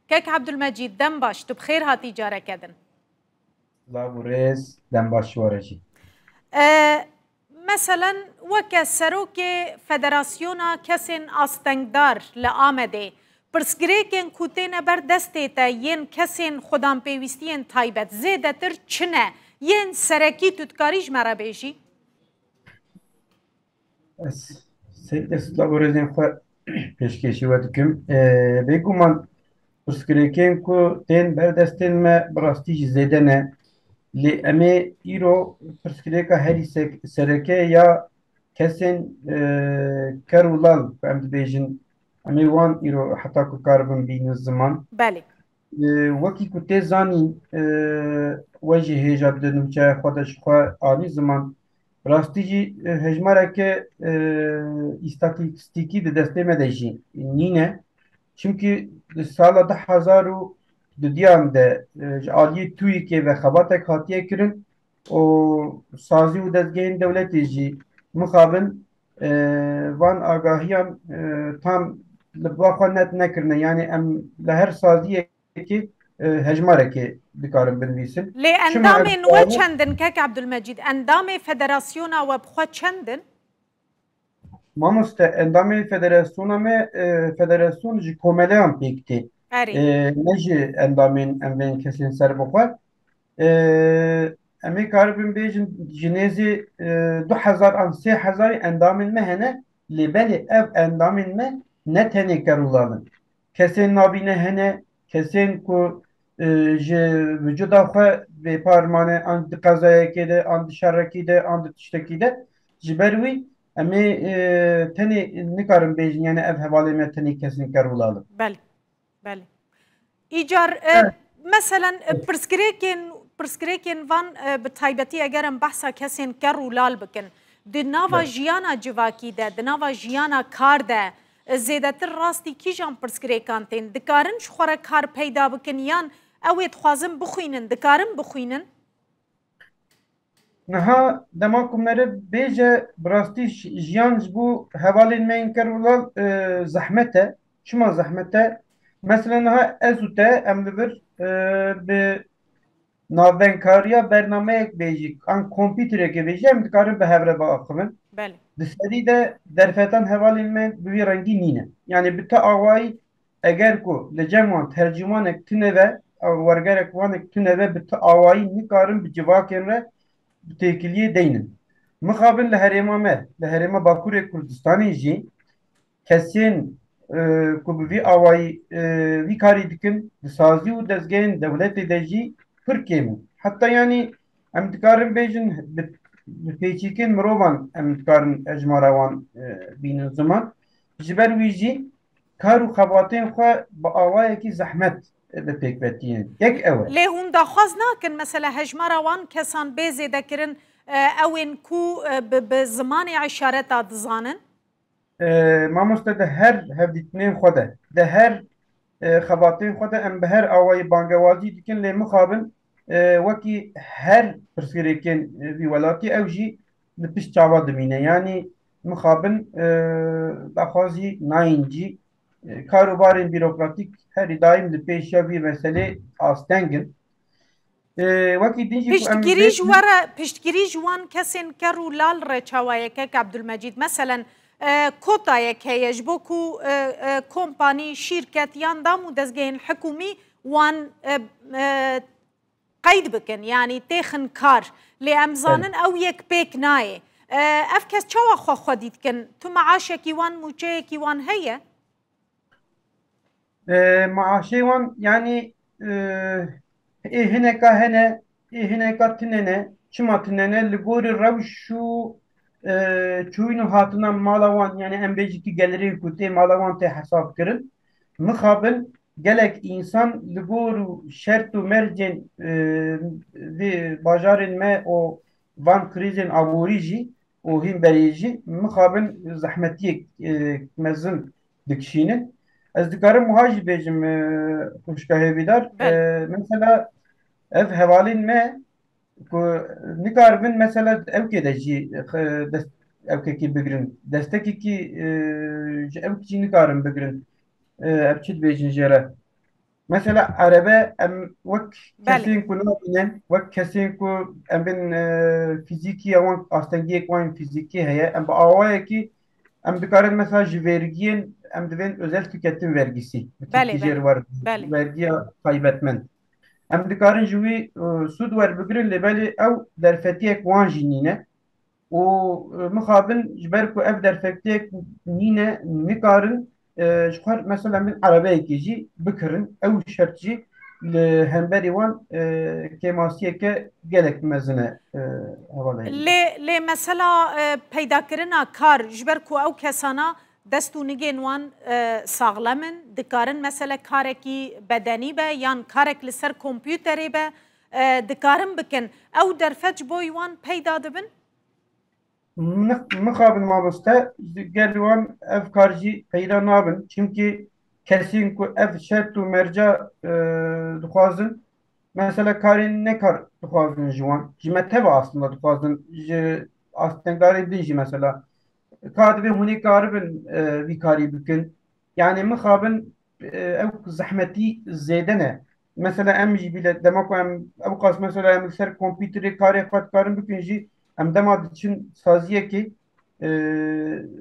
كيك عبد المجيد دم باش بخير هاتي جارة كدن. لابوريز دەمباش وەرەژی أه مثلا وكا سروكي فدراسيونا كسن استنگدار لآمده پرسگریکن کوتین بر دسته تا ین کسین خودم پیوستین تایبت زیده تر چنه ین سرکی تودکاریج مرا بیجی؟ ez laborêzên xwe pêşkêşî we dikim. Bêguman pirsgirêkên ku tên berdestên me bi rastî jî zêde ne. Lê em ê îro pirsgirêka herî sereke ya kesên ker û lal ku em dibêjin em ê wan îro heta ku karibin bînin ziman. بله. Wekî ku tê zanîn we jî hêja bide nûçeya xwe de ji xwe anî ziman rastî jî hejmareke îstatîstîkî di destê me de jî nîne. Çimkî di sala 2000 û dudiyan de ji aliyê TÜİKê ve xebatek hatiye kirin û sazî û dezgehên dewletê jî mixabin van agahiyan tam li ba xwe net nekirine yani em li her saziyekê hejmarekê dikarin binivîsin. لی Çima اندام ev و چندن که عبدالمجید اندام فدراسیونا و بخوا چندن؟ mamoste endamê federasyona me federasyon ji komeleyan pêk tê. اری. Ne ji endamên em bên kesên ser bixwe. Em ê karibin bêjin ji nêzî 2000 an 3000 endamên me hene lê belê ev endamên me ne tenê kerûlalin. Kesên nabîne hene, kesên ku ji vücuda xwe bêparmane an di qezayekê de, an di şerrekî de, an di tiştekî de ji ber wî em ê tenê nikarin bêjin yani ev hevalê me tenê kesên kerûlalin. بله بله ایجار مثلا پرسکریکن وان به تایبەتی ئەگەرم بەحسا کەسێن کەڕ و لال بکن di nava jiyana civakî de di nava jiyana kar de zêdetir rastî kîjan pirsgirêkan tên dikarin ji xwe re kar peyda bikin yan ew ê dixwazin bixwînin dikarin bixwînin? Niha dema ku me re bêje bi rastî jiyan ji bo hevalên me yên kerûlal zehmet e. Çima zehmet e? Mesela niha ez û te em li vir bi navbenkariya bernameyek bêjî an kompîterekê bêjî em dikarin bi hev re biaxivin. بله Di serî de derfetan hevalên me bi vî rengî nîne. Yani bi te awayî eger ku li cem wan tercümanek tuneve wergerek wanek tuneve bi te awayî nikarin bi civakên re bi têkiliyê deynin. Mixabin li herêma me, li herêma Bakurê Kurdistanê jî kesên ku bi vî awayî vî karî dikin di sazî û dezgehên dewletê de jî pir kêm in. Heta yanî em dikarin bêjin bi pêçîkên mirovan em dikarin ejmara wan bînin ziman. Ji ber wî jî kar û xebatên xwe bi awayekî zehmet bi pêk vetiyên. Yek ew e. لê hûn daxwaz nakin mesela hejmara wan kesan bê zêdekirin ew ên ku bi zimanê îşareta dizanin? Mamoste de her hevdîtinên xwe de her xebatên xwe de em bi her awayî bangewazî dikin lê mixabin wekî her pirsgirêkên vî welatî ew jî li pişt çawa dimîne. Yani mixabin daxwazî nayîn cî karûbarên bîrokratîk herî daîm li pêş ya vî meselê astengin. Wekî din jî ku em پشتگیری جوان کسین کر و لال ره چاوایکک عبدالمجید مثلا کۆتایەک هەیە ji bo ku کۆمپانی شîrket yan dam û dezgehên hikûmî wan qeyd bikin yanî têxin kar lê em zanin ew yek pêk nayê ev kes çawa xwe xwedî dikin tu meaşekî wan mûçeyekî wan heye maaşê wan yanî ê hineka hene ê hineka tunene çima tunene li gorî rewş û çûyîn û hatina mala wan yani em bêjî gelerê ku tê mala wan tê hesab kirin mixabin gelek însan li gor û şert û mercên vê bajarên me û van krîzên aborî jî û hînberî jî mixabin zehmetiyek mezin dikişînin. Ez dikarim wiha jî bêjim xwişka hêvîdar mesela ev hevalên me ku nikaribin mesela evkê de jî evkekî bigirin destekekî ji evkî jî nikarin bigirin ev çi dibêjin jê re mesela arabe em vak بله kesin ku nabinen vak kesin ku em bin fiziki yawan astengiye kuan fiziki heye em ba avaya ki em dikarin mesela ji vergiyen em divin özel tüketim vergisi. Bu بله Türkiye بله var بله vergiye kaybetmen. Em dikarin ji wî sud werbigirin lê belê ew derfetiyek wan jî nîne. û mixabin ji ber ku ev derfetiyek nîne nikarin ji xwe mesela min erebeyekê jî bikirin ew şert jî li hemberî wan kêmasiyeke gelek mezin e hevaleyê bike. لێ مەسەلا پەیداکردنا کار ji ber ku ew kesana dest û nigên wan saxlem in dikarin mesele karekî bedenî be yan karek li ser kompûterê be dikarin bikin ew derfet ji bo wan peyda dibin Mixabin mamoste gel wan ev kar jî peyda nabin çünkü kesîn ku ev şert û merca dixwazin mesela karên nekar dixwazin ji wan ji me teva aslında dixwazin ji astengdarê din jî mesela kadibê hûnê karibin vî karî bikin yani mixabin ew zehmetî zêde ne mesela em jî bîle dema ku em ew qas mesela em li ser kompîterê karê xwe dikarin bikin jî em dema diçin saziyekê ji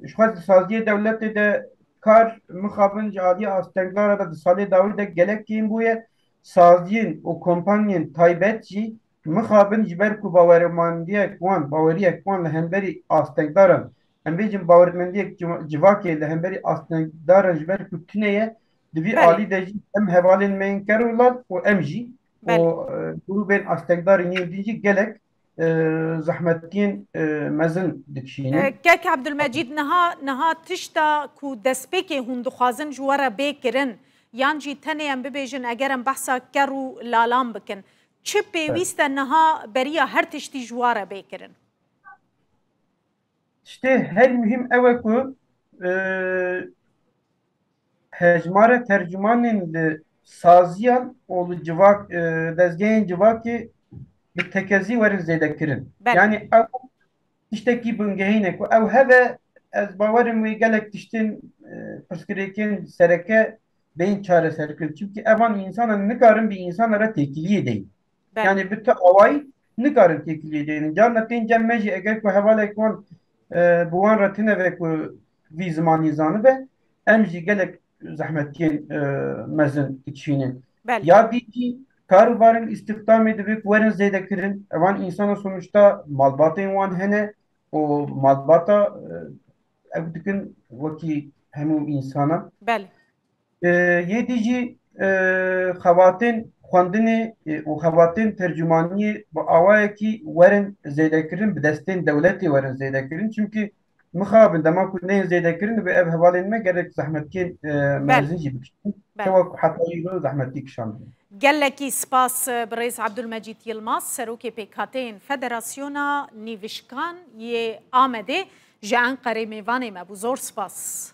xwe saziyê dewletê de kar mixabin ji aliyê astengdara da di salê dawî de gelek kêm bûye saziyên û kompanyên taybet jî mixabin ji ber ku bawermandiyek wan baweriyek wan li hemberî astengdaran em bêjin bawermendiyek civakê li hemberî astengdaran ji ber ku tune ye divî بله alî de jî em hevalên me yên kerolan û em jî û بله grûpên astengdarên yên din jî gelek zehmetiyên mezin dikişînin. کاک عبدالمجید نها تشتا کو دەستپێکێ hûn dixwazin ji we re bêkirin yan jî tenê em bibêjin eger em behsa ker û lalan bikin çi pêwîst e niha beriya her tiştî ji we re bêkirin İşte her mühim ev ku hejmara tercümanên li saziyan û li civak dezgehên civakê bi tekezî werin zêdekirin. بله Yani ew tiştekî bingehîne ku ew heve ez bawerim wê gelek tiştên pirsgirêkên sereke bên çareserkirin. Çünkü evan insanan nikarin bir insana re têkiliyê deyin. بله Yani bi te awayî nikarin têkiliyê deyin. Carna tên cem me jî eger ku hevalek wan bi wan re tune ve ku vî zimanî zanibe em jî gelek zehmetiyên mezin dikişînin. بله Ya dîtî karobarên istihdamê dibe ku werin zêdekirin. Evan insana sonuçta malbatên wan hene û malbata ew dikin wekî hemû însanan. بله Yê jî xewatên xwendinê û xewatên tercümaniyê bi awayekî werin zêdekirin bi destên dewletê werin zêdekirin çünkü mixabin dema ku neyên zêdekirin bi ev hevalên me gerek zehmetiyên بله mezin jî bikişin بله tewa ku hetayî zehmetî kişandin. gelekî spas birêz Abdulmecîd Yilmaz serokê pêkhateyên Federasyona Nîvişkan yê Amedê ji Enqerê mêvanê me bû zor spas.